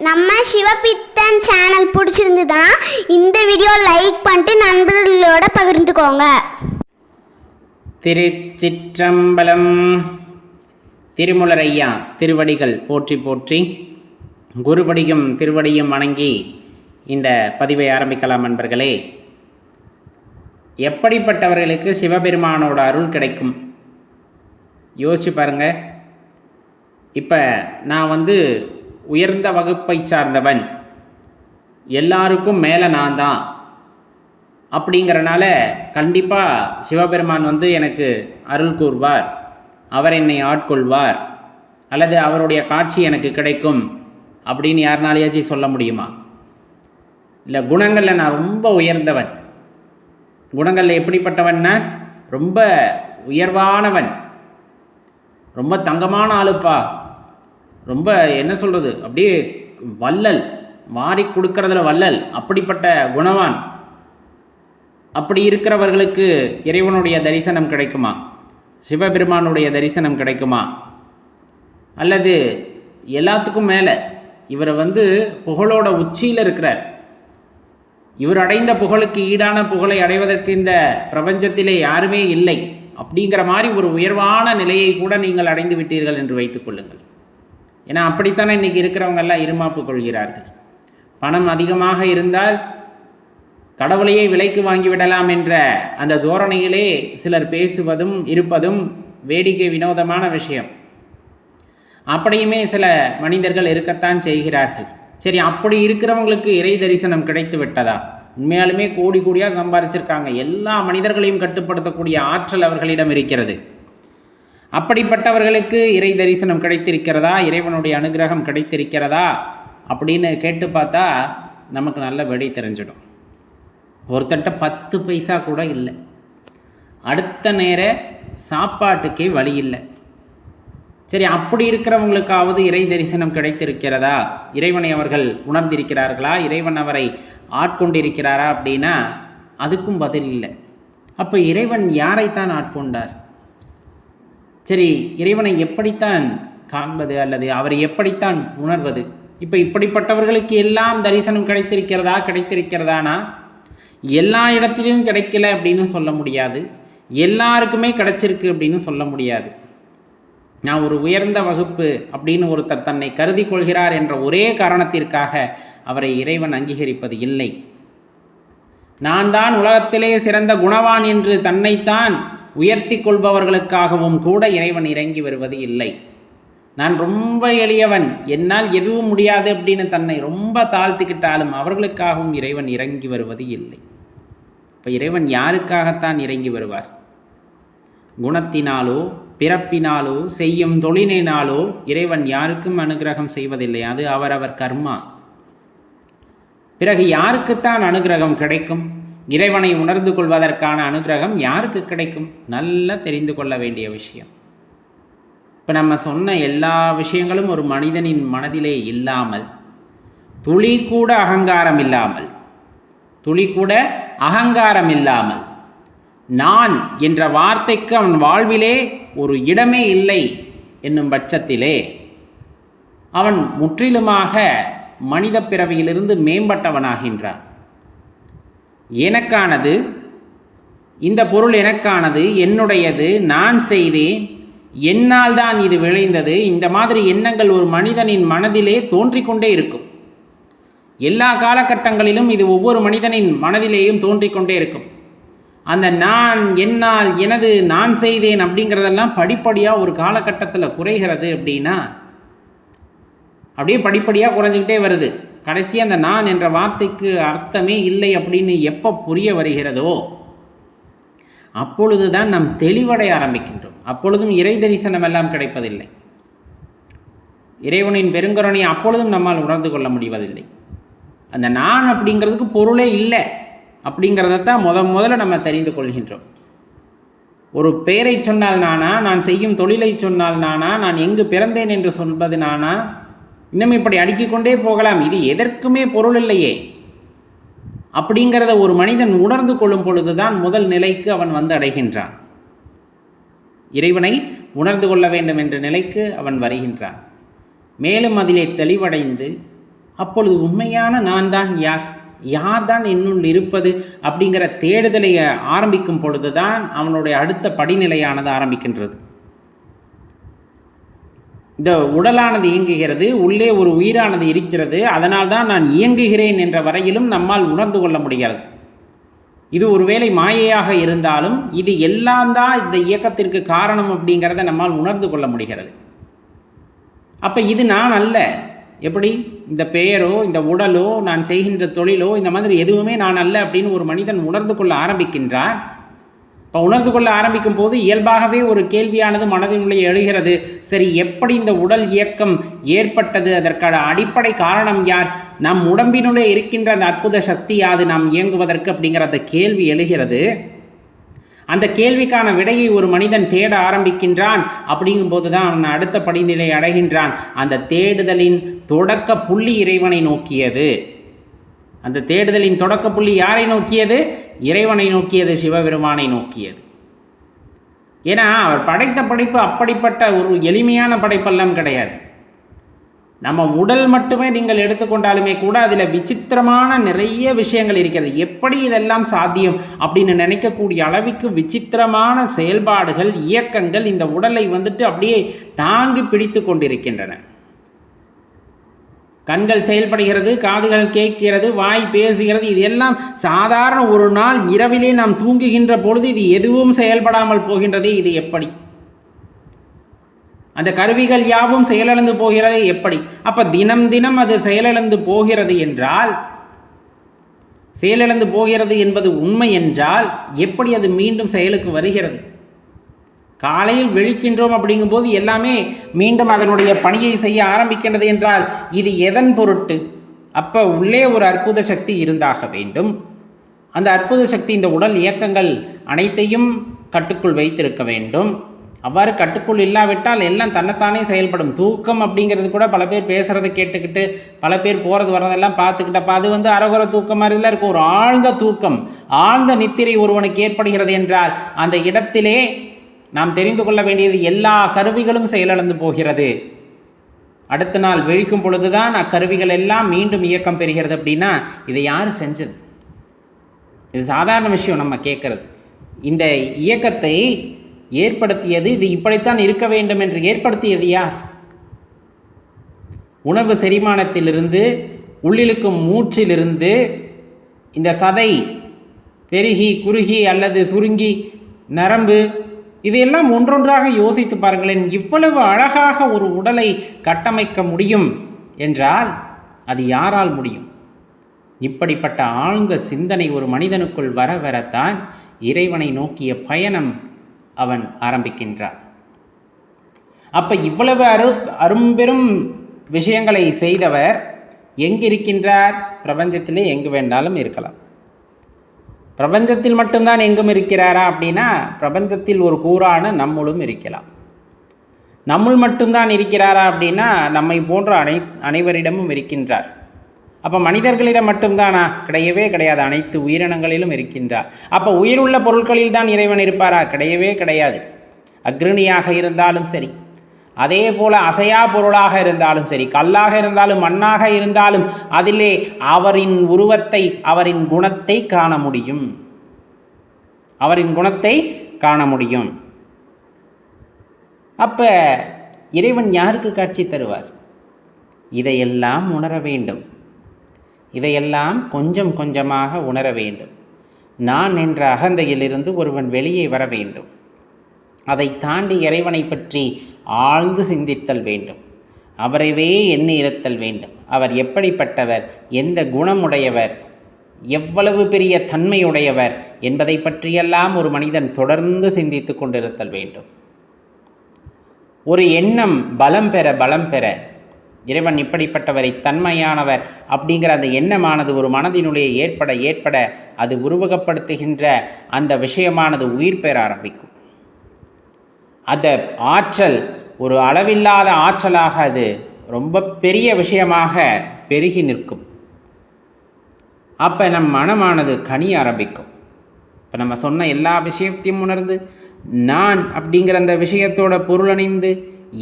நம்ம சிவபித்தன் சேனல் பிடிச்சிருந்ததுன்னா இந்த வீடியோ லைக் பண்ணிட்டு நண்பர்களோட பகிர்ந்துக்கோங்க. திருச்சிற்றம்பலம். திருமுலரையா திருவடிகள் போற்றி போற்றி, குருவடியும் திருவடியும் வணங்கி இந்த பதிவை ஆரம்பிக்கலாம். நண்பர்களே, எப்படிப்பட்டவர்களுக்கு சிவபெருமானோட அருள் கிடைக்கும் யோசிச்சு பாருங்க. இப்போ நான் உயர்ந்த வகுப்பை சார்ந்தவன், எல்லாருக்கும் மேலே நான் தான் அப்படிங்கிறனால கண்டிப்பாக சிவபெருமான் எனக்கு அருள் கூர்வார், அவர் என்னை ஆட்கொள்வார், அல்லது அவருடைய காட்சி எனக்கு கிடைக்கும் அப்படின்னு யாருனாலேயாச்சும் சொல்ல முடியுமா? இல்லை, குணங்களில் நான் ரொம்ப உயர்ந்தவன். குணங்களில் எப்படிப்பட்டவன்னா ரொம்ப உயர்வானவன், ரொம்ப தங்கமான ஆளுப்பா, ரொம்ப என்ன சொல்கிறது, அப்படியே வள்ளல், வாரி கொடுக்கறதுல வள்ளல், அப்படிப்பட்ட குணவான். அப்படி இருக்கிறவர்களுக்கு இறைவனுடைய தரிசனம் கிடைக்குமா? சிவபெருமானுடைய தரிசனம் கிடைக்குமா? அல்லது எல்லாத்துக்கும் மேலே இவர் புகழோட உச்சியில் இருக்கிறார். இவர் அடைந்த புகழுக்கு ஈடான புகழை அடைவதற்கு இந்த பிரபஞ்சத்திலே யாருமே இல்லை அப்படிங்கிற மாதிரி ஒரு உயர்வான நிலையை கூட நீங்கள் அடைந்து விட்டீர்கள் என்று வைத்துக் கொள்ளுங்கள். ஏன்னா அப்படித்தானே இன்றைக்கி இருக்கிறவங்கெல்லாம் இருமாப்பு கொள்கிறார்கள். பணம் அதிகமாக இருந்தால் கடவுளையே விலைக்கு வாங்கிவிடலாம் என்ற அந்த தோரணையிலே சிலர் பேசுவதும் இருப்பதும் வேடிக்கை வினோதமான விஷயம். அப்படியுமே சில மனிதர்கள் இருக்கத்தான் செய்கிறார்கள். சரி, அப்படி இருக்கிறவங்களுக்கு இறை தரிசனம் கிடைத்து விட்டதா? உண்மையாலுமே கோடி கோடியாக சம்பாதிச்சிருக்காங்க, எல்லா மனிதர்களையும் கட்டுப்படுத்தக்கூடிய ஆற்றல் அவர்களிடம் இருக்கிறது. அப்படிப்பட்டவர்களுக்கு இறை தரிசனம் கிடைத்திருக்கிறதா, இறைவனுடைய அனுகிரகம் கிடைத்திருக்கிறதா அப்படின்னு கேட்டு பார்த்தா நமக்கு நல்ல விடை தெரிஞ்சிடும். ஒருத்தட்ட 10 பைசா கூட இல்லை, அடுத்த நேர சாப்பாட்டுக்கே வழி இல்லை. சரி, அப்படி இருக்கிறவங்களுக்காவது இறை தரிசனம் கிடைத்திருக்கிறதா? இறைவனை அவர்கள் உணர்ந்திருக்கிறார்களா? இறைவன் அவரை ஆட்கொண்டிருக்கிறாரா அப்படின்னா அதுக்கும் பதில் இல்லை. அப்போ இறைவன் யாரைத்தான் ஆட்கொண்டார்? சரி, இறைவனை எப்படித்தான் காண்பது அல்லது அவரை எப்படித்தான் உணர்வது? இப்போ இப்படிப்பட்டவர்களுக்கு எல்லாம் தரிசனம் கிடைத்திருக்கிறதானா? எல்லா இடத்துலையும் கிடைக்கல அப்படின்னு சொல்ல முடியாது, எல்லாருக்குமே கிடைச்சிருக்கு அப்படின்னு சொல்ல முடியாது. நான் ஒரு உயர்ந்த வகுப்பு அப்படின்னு ஒருத்தர் தன்னை கருதி கொள்கிறார் என்ற ஒரே காரணத்திற்காக அவரை இறைவன் அங்கீகரிப்பது இல்லை. நான் தான் உலகத்திலே சிறந்த குணவான் என்று தன்னைத்தான் உயர்த்தி கொள்பவர்களுக்காகவும் கூட இறைவன் இறங்கி வருவது இல்லை. நான் ரொம்ப எளியவன், என்னால் எதுவும் முடியாது அப்படின்னு தன்னை ரொம்ப தாழ்த்திக்கிட்டாலும் அவர்களுக்காகவும் இறைவன் இறங்கி வருவது இல்லை. இப்போ இறைவன் யாருக்காகத்தான் இறங்கி வருவார்? குணத்தினாலோ பிறப்பினாலோ செய்யும் தொழிலினாலோ இறைவன் யாருக்கும் அனுகிரகம் செய்வதில்லை. அது அவரவர் கர்மா. பிறகு யாருக்குத்தான் அனுகிரகம் கிடைக்கும்? இறைவனை உணர்ந்து கொள்வதற்கான அனுகிரகம் யாருக்கு கிடைக்கும்? நல்லா தெரிந்து கொள்ள வேண்டிய விஷயம். இப்போ நம்ம சொன்ன எல்லா விஷயங்களும் ஒரு மனிதனின் மனதிலே இல்லாமல், துளி கூட அகங்காரம் இல்லாமல், நான் என்ற வார்த்தைக்கு அவன் வாழ்விலே ஒரு இடமே இல்லை என்னும் பட்சத்திலே அவன் முற்றிலுமாக மனித பிறவியிலிருந்து மேம்பட்டவனாகின்றான். எனக்கானது, இந்த பொருள் எனக்கானது, என்னுடையது, நான் செய்தேன், என்னால் தான் இது விளைந்தது, இந்த மாதிரி எண்ணங்கள் ஒரு மனிதனின் மனதிலே தோன்றிக்கொண்டே இருக்கும். எல்லா காலகட்டங்களிலும் இது ஒவ்வொரு மனிதனின் மனதிலேயும் தோன்றிக்கொண்டே இருக்கும். அந்த நான், என்னால், எனது, நான் செய்தேன் அப்படிங்கிறதெல்லாம் படிப்படியாக ஒரு காலகட்டத்தில் குறைகிறது. அப்படின்னா அப்படியே படிப்படியாக குறைஞ்சிக்கிட்டே வருது. கடைசி அந்த நான் என்ற வார்த்தைக்கு அர்த்தமே இல்லை அப்படின்னு எப்போ புரிய வருகிறதோ அப்பொழுது தான் நாம் தெளிவடைய ஆரம்பிக்கின்றோம். அப்பொழுதும் இறை தரிசனம் எல்லாம் கிடைப்பதில்லை. இறைவனின் பெருங்கருணை அப்பொழுதும் நம்மால் உணர்ந்து கொள்ள முடிவதில்லை. அந்த நான் அப்படிங்கிறதுக்கு பொருளே இல்லை அப்படிங்கிறதான் முதல்ல நம்ம தெரிந்து கொள்கின்றோம். ஒரு பெயரை சொன்னால் நானா, நான் செய்யும் தொழிலை சொன்னால் நானா, நான் எங்கு பிறந்தேன் என்று சொல்வது நானா, இன்னும் இப்படி அடுக்கிக்கொண்டே போகலாம். இது எதற்குமே பொருள் இல்லையே அப்படிங்கிறத ஒரு மனிதன் உணர்ந்து கொள்ளும் பொழுதுதான் முதல் நிலைக்கு அவன் அடைகின்றான். இறைவனை உணர்ந்து கொள்ள வேண்டும் என்ற நிலைக்கு அவன் வருகின்றான். மேலும் அதிலே தெளிவடைந்து அப்பொழுது உண்மையான நான் தான் யார் தான் என்னுள் இருப்பது அப்படிங்கிற தேடுதலை ஆரம்பிக்கும் பொழுது தான் அவனுடைய அடுத்த படிநிலையானது ஆரம்பிக்கின்றது. இந்த உடலானது இயங்குகிறது, உள்ளே ஒரு உயிரானது இருக்கிறது, அதனால் தான் நான் இயங்குகிறேன் என்ற வரையிலும் நம்மால் உணர்ந்து கொள்ள முடிகிறது. இது ஒருவேளை மாயையாக இருந்தாலும் இது எல்லாம் தான் இந்த இயக்கத்திற்கு காரணம் அப்படிங்கிறத நம்மால் உணர்ந்து கொள்ள முடிகிறது. அப்போ இது நான் அல்ல. எப்படி இந்த பெயரோ இந்த உடலோ நான் செய்கின்ற தொழிலோ இந்த மாதிரி எதுவுமே நான் அல்ல அப்படின்னு ஒரு மனிதன் உணர்ந்து கொள்ள ஆரம்பிக்கின்றான். இப்போ உணர்ந்து கொள்ள ஆரம்பிக்கும் போது இயல்பாகவே ஒரு கேள்வியானது மனதினுள்ளே எழுகிறது. சரி, எப்படி இந்த உடல் இயக்கம் ஏற்பட்டது? அதற்கான அடிப்படை காரணம் யார்? நம் உடம்பினுள்ளே இருக்கின்ற அந்த அற்புத சக்தி யாது நாம் இயங்குவதற்கு அப்படிங்கிற அந்த கேள்வி எழுகிறது. அந்த கேள்விக்கான விடையை ஒரு மனிதன் தேட ஆரம்பிக்கின்றான். அப்படிங்கும்போது தான் அவன் அடுத்த படிநிலை அடைகின்றான். அந்த தேடுதலின் தொடக்க புள்ளி இறைவனை நோக்கியது. அந்த தேடுதலின் தொடக்க புள்ளி யாரை நோக்கியது? இறைவனை நோக்கியது, சிவபெருமானை நோக்கியது. ஏன்னா அவர் படைத்த படைப்பு அப்படிப்பட்ட ஒரு எளிமையான படைப்பெல்லாம் கிடையாது. நம்ம உடல் மட்டுமே நீங்கள் எடுத்துக்கொண்டாலுமே கூட அதில் விசித்திரமான நிறைய விஷயங்கள் இருக்கிறது. எப்படி இதெல்லாம் சாத்தியம் அப்படின்னு நினைக்கக்கூடிய அளவுக்கு விசித்திரமான செயல்பாடுகள், இயக்கங்கள் இந்த உடலை அப்படியே தாங்கி பிடித்து கொண்டிருக்கின்றன. கண்கள் செயல்படுகிறது, காதுகள் கேட்கிறது, வாய் பேசுகிறது. இது எல்லாம் சாதாரண ஒரு நாள் இரவிலே நாம் தூங்குகின்ற பொழுது இது எதுவும் செயல்படாமல் போகின்றதே. இது எப்படி? அந்த கருவிகள் யாவும் செயலிழந்து போகிறது எப்படி? அப்போ தினம் தினம் அது செயலிழந்து போகிறது என்றால், செயலிழந்து போகிறது என்பது உண்மை என்றால் எப்படி அது மீண்டும் செயலுக்கு வருகிறது? காலையில் விழிக்கின்றோம் அப்படிங்கும்போது எல்லாமே மீண்டும் அதனுடைய பணியை செய்ய ஆரம்பிக்கின்றது என்றால் இது எதன் பொருட்டு? அப்போ உள்ளே ஒரு அற்புத சக்தி இருந்தாக வேண்டும். அந்த அற்புத சக்தி இந்த உடல் இயக்கங்கள் அனைத்தையும் கட்டுக்குள் வைத்திருக்க வேண்டும். அவ்வாறு கட்டுக்குள் இல்லாவிட்டால் எல்லாம் தன்னைத்தானே செயல்படும். தூக்கம் அப்படிங்கிறது கூட பல பேர் பேசுகிறத கேட்டுக்கிட்டு பல பேர் போகிறது வர்றதெல்லாம் பார்த்துக்கிட்டப்ப அது அறகுற தூக்கம் மாதிரிலாம் இருக்கும். ஒரு ஆழ்ந்த தூக்கம், ஆழ்ந்த நித்திரை ஒருவனுக்கு ஏற்படுகிறது என்றால் அந்த இடத்திலே நாம் தெரிந்து கொள்ள வேண்டியது எல்லா கருவிகளும் செயலிழந்து போகிறது. அடுத்த நாள் விழிக்கும் பொழுதுதான் அக்கருவிகள் எல்லாம் மீண்டும் இயக்கம் பெறுகிறது. அப்படின்னா இதை யார் செஞ்சது? இது சாதாரண விஷயம் நம்ம கேட்குறது. இந்த இயக்கத்தை ஏற்படுத்தியது, இது இப்படித்தான் இருக்க வேண்டும் என்று ஏற்படுத்தியது யார்? உணவு செரிமானத்திலிருந்து, உள்ளிழுக்கும் மூச்சிலிருந்து, இந்த சதை பெருகி குறுகி அல்லது சுருங்கி நரம்பு, இதையெல்லாம் ஒன்றொன்றாக யோசித்து பாருங்களேன். இவ்வளவு அழகாக ஒரு உடலை கட்டமைக்க முடியும் என்றால் அது யாரால் முடியும்? இப்படிப்பட்ட ஆழ்ந்த சிந்தனை ஒரு மனிதனுக்குள் வர வரத்தான் இறைவனை நோக்கிய பயணம் அவன் ஆரம்பிக்கின்றான். அப்போ இவ்வளவு அரும்பெரும் விஷயங்களை செய்தவர் எங்கிருக்கின்றார்? பிரபஞ்சத்திலே எங்கு வேண்டாலும் இருக்கலாம். பிரபஞ்சத்தில் மட்டும்தான் எங்கும் இருக்கிறாரா அப்படின்னா பிரபஞ்சத்தில் ஒரு கூறான நம்மளும் இருக்கலாம். நம்முள் மட்டும்தான் இருக்கிறாரா அப்படின்னா நம்மை போன்ற அனைவரிடமும் இருக்கின்றார். அப்போ மனிதர்களிடம் மட்டும்தானா? கிடையவே கிடையாது. அனைத்து உயிரினங்களிலும் இருக்கின்றார். அப்போ உயிருள்ள பொருட்களில் தான் இறைவன் இருப்பாரா? கிடையவே கிடையாது. அக்னியாக இருந்தாலும் சரி, அதே போல் அசையா பொருளாக இருந்தாலும் சரி, கல்லாக இருந்தாலும் மண்ணாக இருந்தாலும் அதிலே அவரின் உருவத்தை, அவரின் குணத்தை காண முடியும். அவரின் குணத்தை காண முடியும். அப்போ இறைவன் யாருக்கு காட்சி தருவார்? இதையெல்லாம் உணர வேண்டும். இதையெல்லாம் கொஞ்சம் கொஞ்சமாக உணர வேண்டும். நான் என்ற அகந்தையிலிருந்து ஒருவன் வெளியே வர வேண்டும். அதை தாண்டி இறைவனை பற்றி ஆழ்ந்து சிந்தித்தல் வேண்டும். அவரைவே எண்ணி இருத்தல் வேண்டும். அவர் எப்படிப்பட்டவர், எந்த குணமுடையவர், எவ்வளவு பெரிய தன்மையுடையவர் என்பதை பற்றியெல்லாம் ஒரு மனிதன் தொடர்ந்து சிந்தித்து கொண்டிருத்தல் வேண்டும். ஒரு எண்ணம் பலம் பெற இறைவன் இப்படிப்பட்டவரை, தன்மையானவர் அப்படிங்கிற அந்த எண்ணமானது ஒரு மனதினுடைய ஏற்பட அது உருவகப்படுத்துகின்ற அந்த விஷயமானது உயிர் பெற ஆரம்பிக்கும். அந்த ஆற்றல் ஒரு அளவில்லாத ஆற்றலாக அது ரொம்ப பெரிய விஷயமாக பெருகி நிற்கும். அப்போ நம் மனமானது கனிய ஆரம்பிக்கும். இப்போ நம்ம சொன்ன எல்லா விஷயத்தையும் உணர்ந்து நான் அப்படிங்கிற அந்த விஷயத்தோட பொருளணிந்து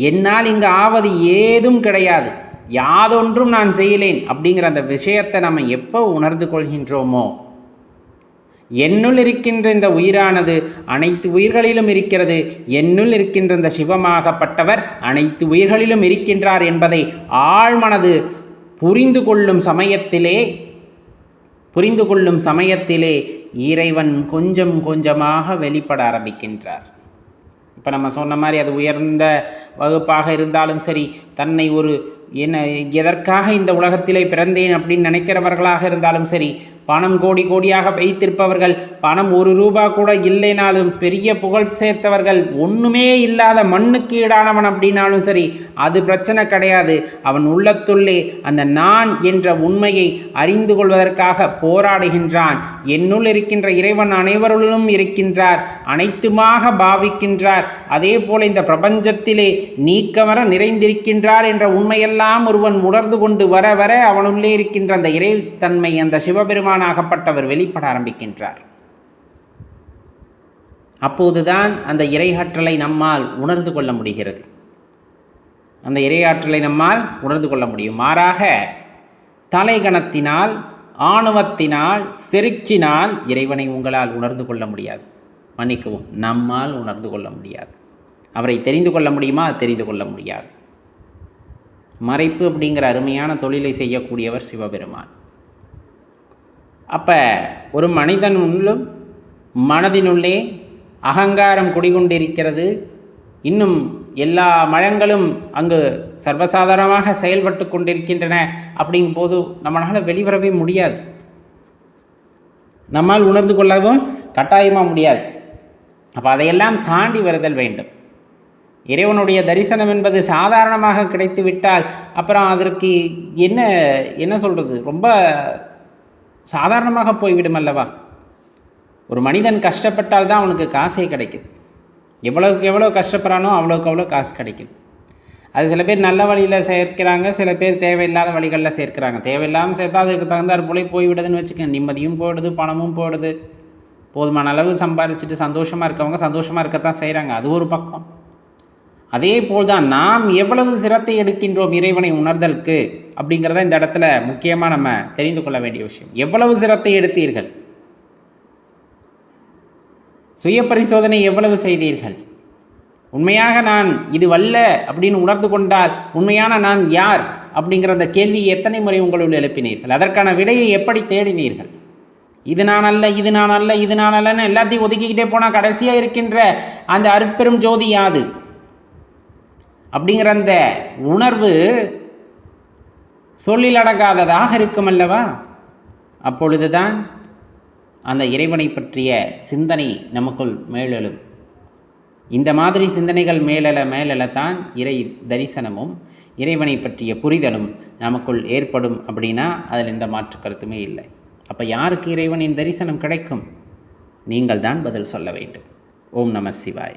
என்னால் இங்கு ஆவது ஏதும் கிடையாது, யாதொன்றும் நான் செய்யலேன் அப்படிங்கிற அந்த விஷயத்தை நம்ம எப்போ உணர்ந்து கொள்கின்றோமோ, என்னுள் இருக்கின்ற இந்த உயிரானது அனைத்து உயிர்களிலும் இருக்கிறது, என்னுள் இருக்கின்ற இந்த சிவமாகப்பட்டவர் அனைத்து உயிர்களிலும் இருக்கின்றார் என்பதை ஆழ்மனது புரிந்து கொள்ளும் சமயத்திலே இறைவன் கொஞ்சம் கொஞ்சமாக வெளிப்பட ஆரம்பிக்கின்றார். இப்போ நம்ம சொன்ன மாதிரி அது உயர்ந்த வகுப்பாக இருந்தாலும் சரி, தன்னை ஒரு எதற்காக இந்த உலகத்திலே பிறந்தேன் அப்படின்னு நினைக்கிறவர்களாக இருந்தாலும் சரி, பணம் கோடி கோடியாக வைத்திருப்பவர்கள், பணம் 1 ரூபா கூட இல்லைனாலும் பெரிய புகழ் சேர்த்தவர்கள், ஒன்றுமே இல்லாத மண்ணுக்கு ஈடானவன் அப்படின்னாலும் சரி, அது பிரச்சனை கிடையாது. அவன் உள்ளத்துள்ளே அந்த நான் என்ற உண்மையை அறிந்து கொள்வதற்காக போராடுகின்றான். என்னுள் இருக்கின்ற இறைவன் அனைவருள்ளும் இருக்கின்றார், அனைத்துமாக பாவிக்கின்றார். அதே போல இந்த பிரபஞ்சத்திலே நீக்கமர நிறைந்திருக்கின்றார் என்ற உண்மையெல்லாம் ஒருவன் உணர்ந்து கொண்டு வர வர அவனுள்ளே இருக்கின்ற அந்த இறைத்தன்மை, அந்த சிவபெருமானாகப்பட்டவர் வெளிப்பட ஆரம்பிக்கின்றார். அப்போதுதான் அந்த இறையாற்றலை நம்மால் உணர்ந்து கொள்ள முடிகிறது. அந்த இறையாற்றலை நம்மால் உணர்ந்து கொள்ள முடியும். மாறாக தலைகணத்தினால், ஆணவத்தினால், செருக்கினால் இறைவனை உங்களால் உணர்ந்து கொள்ள முடியாது. மன்னிக்கவும், நம்மால் உணர்ந்து கொள்ள முடியாது. அவரை தெரிந்து கொள்ள முடியுமா? தெரிந்து கொள்ள முடியாது. மறைப்பு அப்படிங்கிற அருமையான தொழிலை செய்யக்கூடியவர் சிவபெருமான். அப்போ ஒரு மனதினுள்ளே அகங்காரம் குடிகொண்டிருக்கிறது. இன்னும் எல்லா மழங்களும் அங்கு சர்வசாதாரணமாக செயல்பட்டு கொண்டிருக்கின்றன. அப்படிங்கும் போது நம்மளால் வெளிவரவே முடியாது, நம்மால் உணர்ந்து கொள்ளவும் கட்டாயமாக முடியாது. அப்போ அதையெல்லாம் தாண்டி வருதல் வேண்டும். இறைவனுடைய தரிசனம் என்பது சாதாரணமாக கிடைத்து விட்டால் அப்புறம் அதற்கு என்ன சொல்கிறது, ரொம்ப சாதாரணமாக போய்விடும் அல்லவா. ஒரு மனிதன் கஷ்டப்பட்டால் தான் அவனுக்கு காசே கிடைக்குது. எவ்வளோக்கு எவ்வளோ கஷ்டப்படுறானோ அவ்வளோக்கு அவ்வளோ காசு கிடைக்குது. அது சில பேர் நல்ல வழியில் சேர்க்கிறாங்க, சில பேர் தேவையில்லாத வழிகளில் சேர்க்கிறாங்க. தேவையில்லாமல் சேர்த்தா அதுக்கு தகுந்தாற் போல போய்விடுதுன்னு வச்சுக்கோங்க. நிம்மதியும் போயிடுது, பணமும் போயிடுது. போதுமான அளவு சம்பாரிச்சுட்டு சந்தோஷமாக இருக்கவங்க சந்தோஷமாக இருக்கத்தான் செய்கிறாங்க, அது ஒரு பக்கம். அதே போல்தான் நாம் எவ்வளவு சிரத்தை எடுக்கின்றோம் இறைவனை உணர்தலுக்கு அப்படிங்கிறத இந்த இடத்துல முக்கியமாக நம்ம தெரிந்து கொள்ள வேண்டிய விஷயம். எவ்வளவு சிரத்தை எடுத்தீர்கள்? சுய பரிசோதனை எவ்வளவு செய்தீர்கள்? உண்மையாக நான் இது வல்ல அப்படின்னு உணர்ந்து கொண்டால் உண்மையான நான் யார் அப்படிங்கிற அந்த கேள்வியை எத்தனை முறை உங்களுள் எழுப்பினீர்கள்? அதற்கான விடையை எப்படி தேடினீர்கள்? இது நான் அல்ல, இது நான் அல்ல, இது நான் அல்லன்னு எல்லாத்தையும் ஒதுக்கிக்கிட்டே போனால் கடைசியாக இருக்கின்ற அந்த அருட்பெரும் ஜோதி யாது அப்படிங்கிற அந்த உணர்வு சொல்லில் அடங்காததாக இருக்கும் அல்லவா. அப்பொழுதுதான் அந்த இறைவனை பற்றிய சிந்தனை நமக்குள் மேலெழும். இந்த மாதிரி சிந்தனைகள் மேலெழத்தான் இறை தரிசனமும் இறைவனை பற்றிய புரிதலும் நமக்குள் ஏற்படும். அப்படின்னா அதில் எந்த மாற்று கருத்துமே இல்லை. அப்போ யாருக்கு இறைவனின் தரிசனம் கிடைக்கும்? நீங்கள் தான் பதில் சொல்ல வேண்டும். ஓம் நம சிவாய.